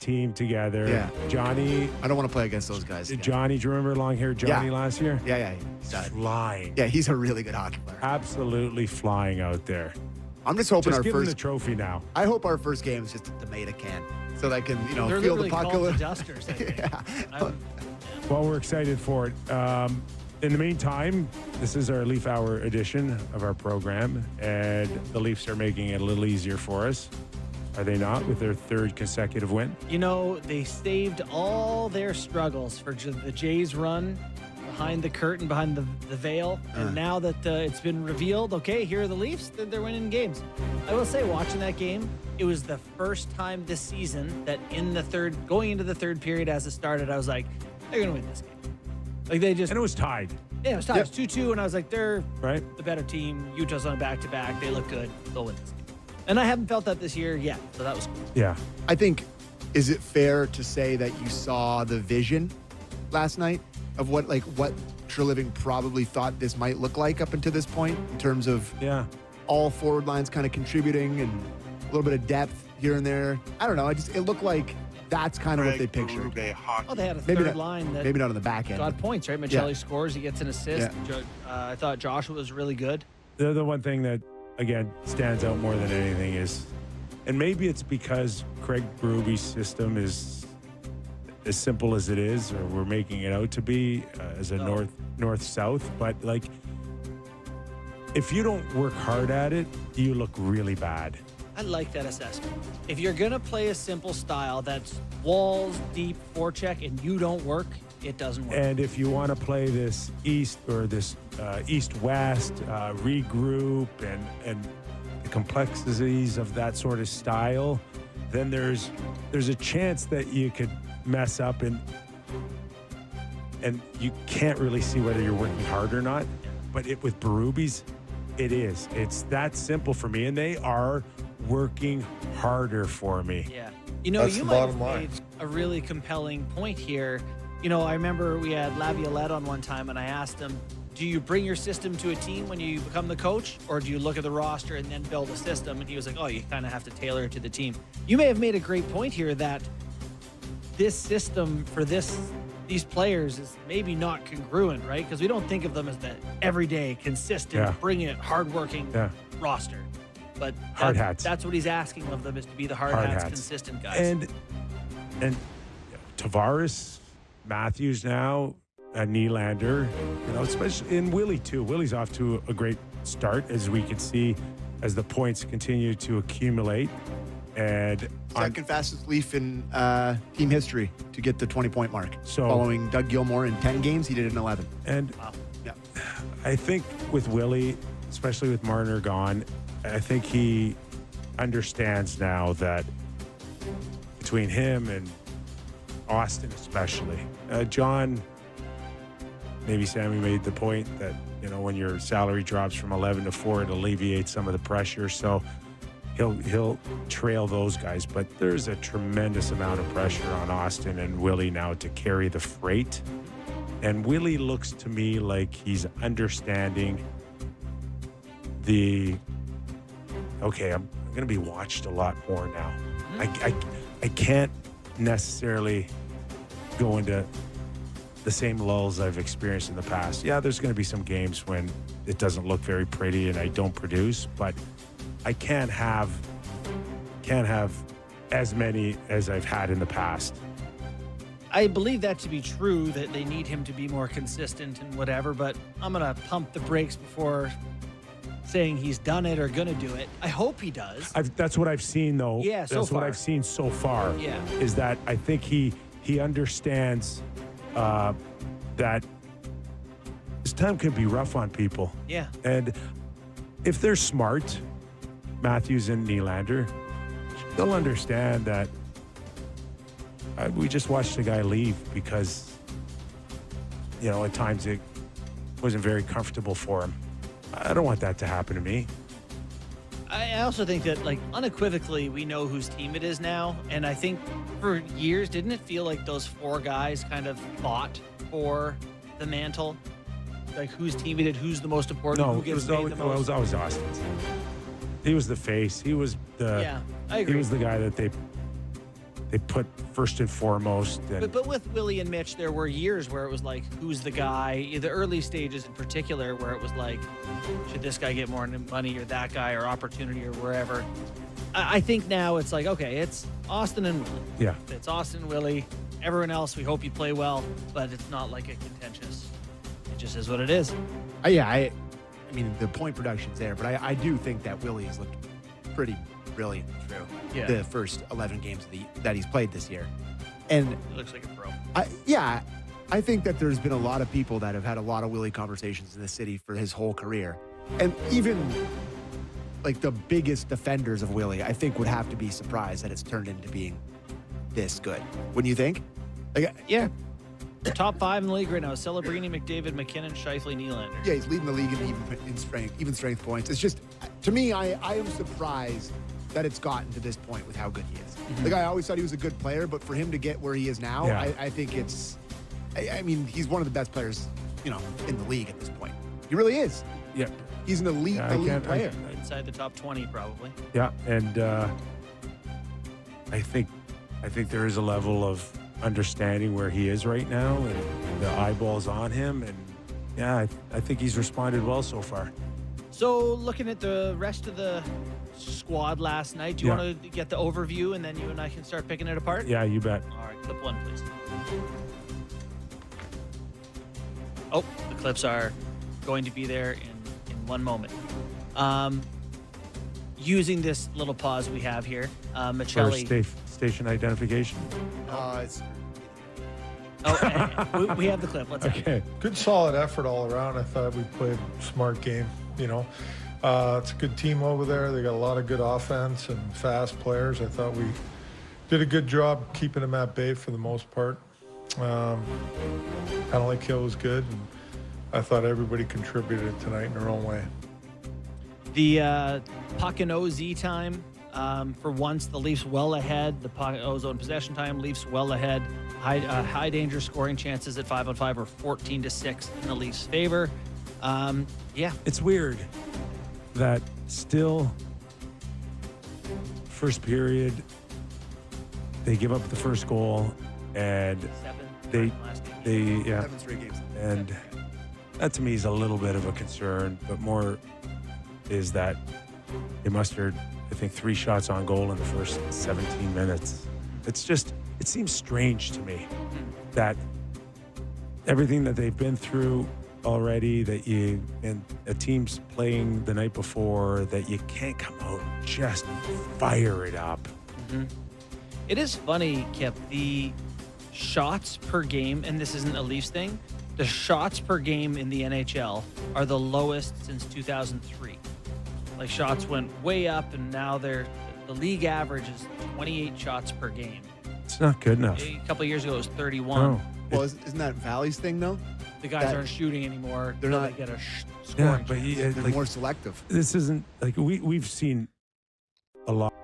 team together. Yeah. Johnny. I don't want to play against those guys again. Johnny, do you remember long hair Johnny last year? Yeah. Flying. Yeah, he's a really good hockey player. Absolutely flying out there. I'm just hoping Just our give him first the trophy now. I hope our first game is just a tomato can, so that I can They're feel the literally puck a called little. the Dusters, I think. Yeah. Well, we're excited for it. In the meantime, this is our Leaf Hour edition of our program, and the Leafs are making it a little easier for us. Are they not, with their third consecutive win? You know, they saved all their struggles for the Jays' run behind the curtain, behind the veil. And now that it's been revealed, okay, here are the Leafs, they're winning games. I will say, watching that game, it was the first time this season that going into the third period as it started, I was like, they're going to win this game. Like they just. And it was tied. Yeah, it was tied. Yep. It was 2-2, and I was like, they're Right. the better team. Utah's on back-to-back. They look good. They'll win this game. And I haven't felt that this year yet, so that was cool. Yeah. I think, is it fair to say that you saw the vision last night of what Treliving probably thought this might look like up until this point in terms of all forward lines kind of contributing and a little bit of depth here and there? I don't know. It looked like that's kind of what they pictured. Oh, they had a third line that maybe not on the back end. got points, right? Michelli scores. He gets an assist. I thought Joshua was really good. The one thing that, again, stands out more than anything is, and maybe it's because Craig Berube's system is as simple as it is, or we're making it out to be as a north-south, but like, if you don't work hard at it, you look really bad. I like that assessment. If you're going to play a simple style that's walls, deep, forecheck, and you don't work, it doesn't work. And if you want to play this east or this east-west regroup and the complexities of that sort of style, then there's a chance that you could mess up and you can't really see whether you're working hard or not. But with Berube's, it is. It's that simple for me, and they are working harder for me. Yeah. You know, you might have made a really compelling point here. You know, I remember we had Laviolette on one time, and I asked him, do you bring your system to a team when you become the coach, or do you look at the roster and then build a system? And he was like, oh, you kind of have to tailor it to the team. You may have made a great point here that this system for these players is maybe not congruent, right? Because we don't think of them as the everyday, consistent, bring it, hardworking roster. But hard hats. That's what he's asking of them, is to be the hard hats, consistent guys. And Tavares, Matthews now, Nylander, especially in Willie too. Willie's off to a great start, as we can see, as the points continue to accumulate. And second fastest Leaf in team history to get the 20-point mark. So, following Doug Gilmour in 10 games, he did it in 11. And I think with Willie, especially with Marner gone, I think he understands now that between him and Austin especially, John, maybe Sammy made the point that, when your salary drops from 11 to 4, it alleviates some of the pressure. So he'll trail those guys. But there's a tremendous amount of pressure on Austin and Willie now to carry the freight. And Willie looks to me like he's understanding okay, I'm going to be watched a lot more now. I can't necessarily go into the same lulls I've experienced in the past. Yeah, there's going to be some games when it doesn't look very pretty and I don't produce, but I can't have as many as I've had in the past. I believe that to be true, that they need him to be more consistent and whatever, but I'm going to pump the brakes before saying he's done it or going to do it. I hope he does. That's what I've seen, though. Yeah, so That's far. what I've seen so far. Yeah. Is that I think he understands that this time can be rough on people. Yeah. And if they're smart, Matthews and Nylander, they'll understand that we just watched a guy leave because, at times it wasn't very comfortable for him. I don't want that to happen to me. I also think that, unequivocally, we know whose team it is now. And I think for years, didn't it feel like those four guys kind of fought for the mantle? Like, whose team it is, who's the most important, who gets paid the most? It was always Austin's. He was the face. He was the I agree. He was the guy that they they put first and foremost. And But with Willie and Mitch, there were years where it was like, who's the guy? The early stages in particular, where it was like, should this guy get more money or that guy or opportunity or wherever? I think now it's like, okay, it's Austin and Willie. Yeah. It's Austin and Willie. Everyone else, we hope you play well, but it's not like a contentious. It just is what it is. I mean, the point production's there, but I do think that Willie has looked pretty brilliant through the first 11 games that he's played this year. And He looks like a pro. I think that there's been a lot of people that have had a lot of Willie conversations in the city for his whole career. And even like the biggest defenders of Willie, I think would have to be surprised that it's turned into being this good. Wouldn't you think? Like, Yeah. The top 5 in the league right now: Celebrini, McDavid, McKinnon, Scheifele, Nylander. yeah, he's leading the league in even strength points. It's just, to me, I am surprised that it's gotten to this point with how good he is. Mm-hmm. Like, I always thought he was a good player, but for him to get where he is now, Yeah. I think it's, I mean, he's one of the best players, in the league at this point. He really is. yeah, He's an elite player. Inside the top 20, probably. yeah, and I think there is a level of understanding where he is right now, and the eyeballs on him, and yeah, I think he's responded well so far. So, looking at the rest of the squad last night, do you Yeah. want to get the overview, and then you and I can start picking it apart? Yeah, you bet. All right, clip 1, please. Oh, the clips are going to be there in 1 moment. Using this little pause we have here, For Michelli. station identification. We have the clip. Let's Okay. Good solid effort all around. I thought we played a smart game. It's a good team over there. They got a lot of good offense and fast players. I thought we did a good job keeping them at bay for the most part. Penalty kill was good, and I thought everybody contributed tonight in their own way. The puck and OZ time, for once, the Leafs well ahead. The puck ozone possession time, Leafs well ahead. High danger scoring chances at 5-on-5 are 14-6 in the Leafs' favor. Yeah, It's weird that still first period they give up the first goal, and 7 last game. they 7 straight games. and that to me is a little bit of a concern, but more is that they mustered, I think, 3 shots on goal in the first 17 minutes. It's just, it seems strange to me that everything that they've been through already, that and a team's playing the night before, that you can't come out and just fire it up. It is funny, Kip, the shots per game, and this isn't a Leafs thing, the shots per game in the NHL are the lowest since 2003. Like, shots went way up, and now the league average is 28 shots per game. It's not good enough. A couple of years ago, it was 31. No. Well, isn't that Valley's thing, though? The guys aren't shooting anymore. They're so not- They get a Yeah, scoring but chance. They're like, more selective. this isn't like we've seen a lot